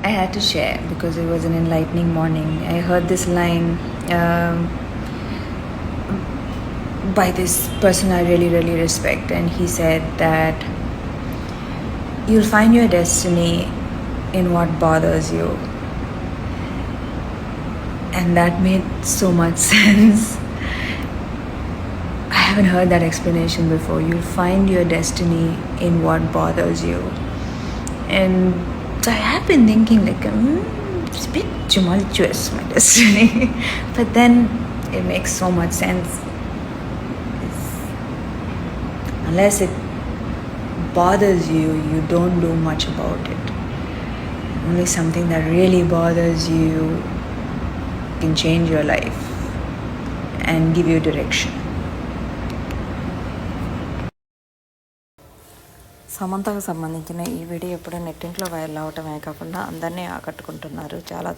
I had to share because it was an enlightening morning. I heard this line by this person I really, really respect, and he said that you'll find your destiny in what bothers you. And that made so much sense. I haven't heard that explanation before. You'll find your destiny in what bothers you. And so I have been thinking, like, it's a bit tumultuous, my destiny. But then it makes so much sense. Unless it bothers you, you don't do much about it. Only something that really bothers you can change your life and give you direction. సమంతకు సంబంధించిన ఈ video ఇప్పుడు నెట్టింట్లో viral అవటమే కాకుండా అందరినీ ఆకట్టుకుంటున్నారు. చాలా